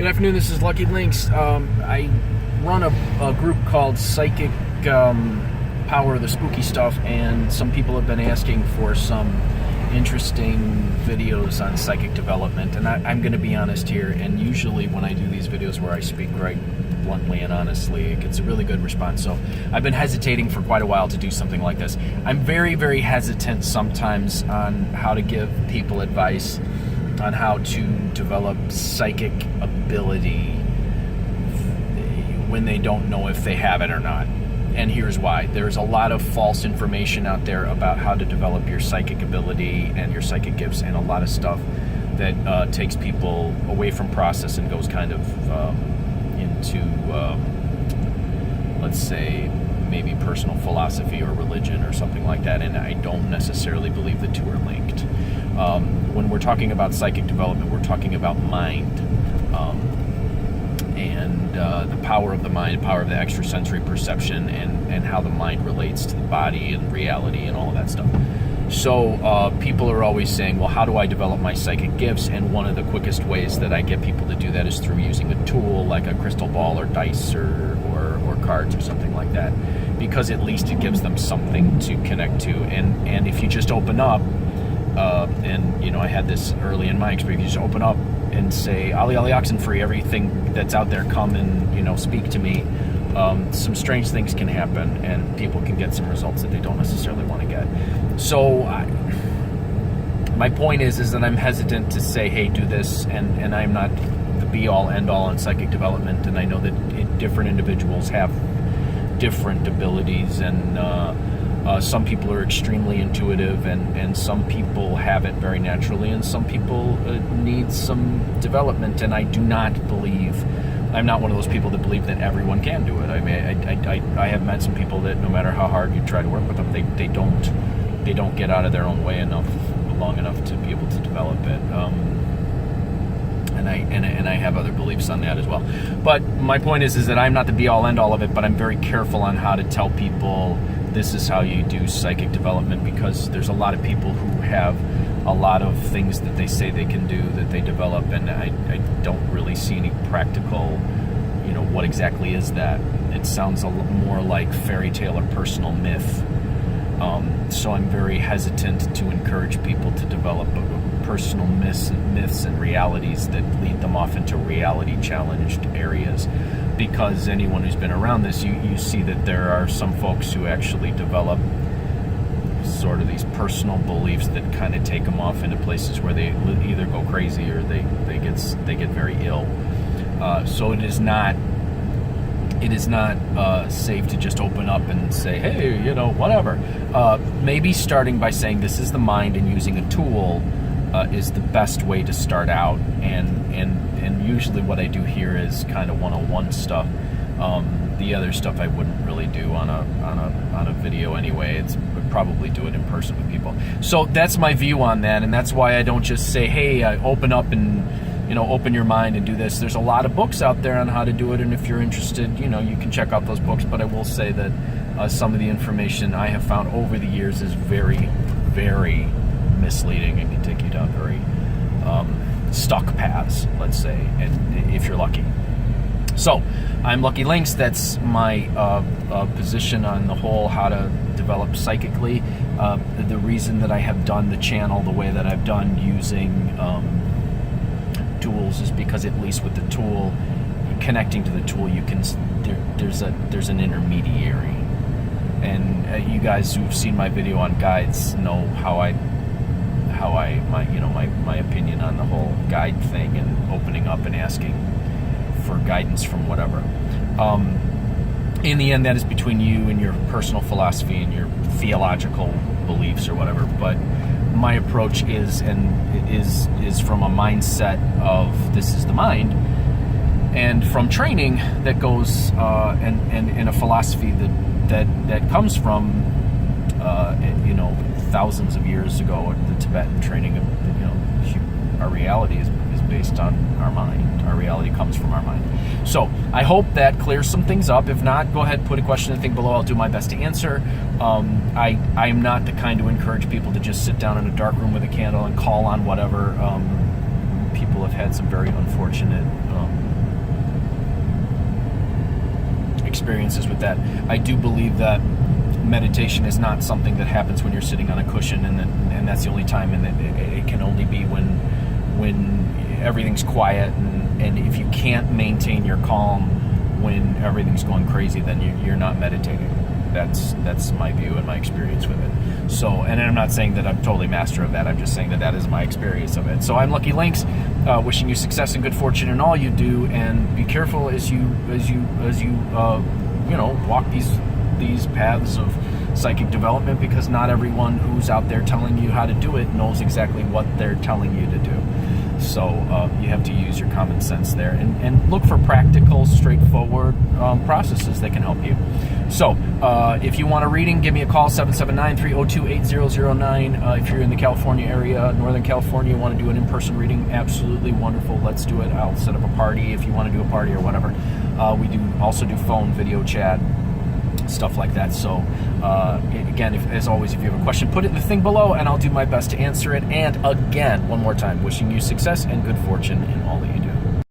Good afternoon, this is Lucky Links. I run a group called Psychic Power of the Spooky Stuff, and some people have been asking for some interesting videos on psychic development, and I'm going to be honest here, and usually when I do these videos where I speak right bluntly and honestly, it gets a really good response. So I've been hesitating for quite a while to do something like this. I'm very, very hesitant sometimes on how to give people advice on how to develop psychic ability when they don't know if they have it or not. And here's why. There's a lot of false information out there about how to develop your psychic ability and your psychic gifts, and a lot of stuff that takes people away from process and goes kind of into, let's say, maybe personal philosophy or religion or something like that, and I don't necessarily believe the two are linked. When we're talking about psychic development, we're talking about mind, and the power of the mind, power of the extrasensory perception, and how the mind relates to the body and reality and all of that stuff. So people are always saying, well, how do I develop my psychic gifts? And one of the quickest ways that I get people to do that is through using a tool like a crystal ball or dice or cards or something like that, because at least it gives them something to connect to. And if you just open up, and you know, I had this early in my experience, you just open up and say, Ali Ali Oxenfree, everything that's out there, come and, you know, speak to me. Some strange things can happen, and people can get some results that they don't necessarily want to get. So my point is that I'm hesitant to say, hey, do this, and I'm not the be-all, end-all on psychic development, and I know that different individuals have different abilities, and some people are extremely intuitive, and some people have it very naturally, and some people need some development, and I do not believe, I'm not one of those people that believe that everyone can do it. I mean, I have met some people that no matter how hard you try to work with them, they don't get out of their own way long enough to be able to develop it. And I have other beliefs on that as well. But my point is that I'm not the be-all, end-all of it, but I'm very careful on how to tell people this is how you do psychic development, because there's a lot of people who have a lot of things that they say they can do that they develop, and I don't really see any practical, you know, what exactly is that. It sounds a lot more like fairy tale or personal myth. So I'm very hesitant to encourage people to develop personal myths and realities that lead them off into reality-challenged areas. Because anyone who's been around this, you see that there are some folks who actually develop sort of these personal beliefs that kind of take them off into places where they either go crazy or they get very ill. So it is not safe to just open up and say, hey, you know, whatever. Maybe starting by saying this is the mind and using a tool is the best way to start out, and usually what I do here is kind of one-on-one stuff. The other stuff I wouldn't really do on a video anyway. I'd probably do it in person with people. So that's my view on that, and that's why I don't just say, hey, open up and, you know, open your mind and do this. There's a lot of books out there on how to do it, and if you're interested, you know, you can check out those books. But I will say that some of the information I have found over the years is very, very misleading and can take you down very stuck paths, let's say, and if you're lucky. So I'm Lucky Links. That's my position on the whole how to develop psychically. The reason that I have done the channel the way that I've done, using tools, is because at least with the tool, connecting to the tool, you can there's an intermediary, and you guys who've seen my video on guides know my opinion on the whole guide thing and opening up and asking for guidance from whatever. In the end, that is between you and your personal philosophy and your theological beliefs or whatever. But my approach is from a mindset of this is the mind, and from training that goes and a philosophy that comes from you know, thousands of years ago, the Tibetan training of, you know, our reality is based on our mind. Our reality comes from our mind. So I hope that clears some things up. If not, go ahead, put a question in the thing below. I'll do my best to answer. I am not the kind to encourage people to just sit down in a dark room with a candle and call on whatever. People have had some very unfortunate experiences with that. I do believe that meditation is not something that happens when you're sitting on a cushion, and that's the only time, and it can only be when everything's quiet, and if you can't maintain your calm when everything's going crazy, then you're not meditating. That's my view and my experience with it. So, and I'm not saying that I'm totally master of that. I'm just saying that is my experience of it. So I'm Lucky Links, wishing you success and good fortune in all you do, and be careful as you walk these paths of psychic development, because not everyone who's out there telling you how to do it knows exactly what they're telling you to do. So you have to use your common sense there, and look for practical, straightforward processes that can help you. So if you want a reading, give me a call, 779-302-8009. If you're in the California area, Northern California, you want to do an in-person reading, absolutely wonderful. Let's do it. I'll set up a party if you want to do a party or whatever. We also do phone, video chat, stuff like that. So again, as always, if you have a question, put it in the thing below and I'll do my best to answer it. And again, one more time, wishing you success and good fortune in all that you do.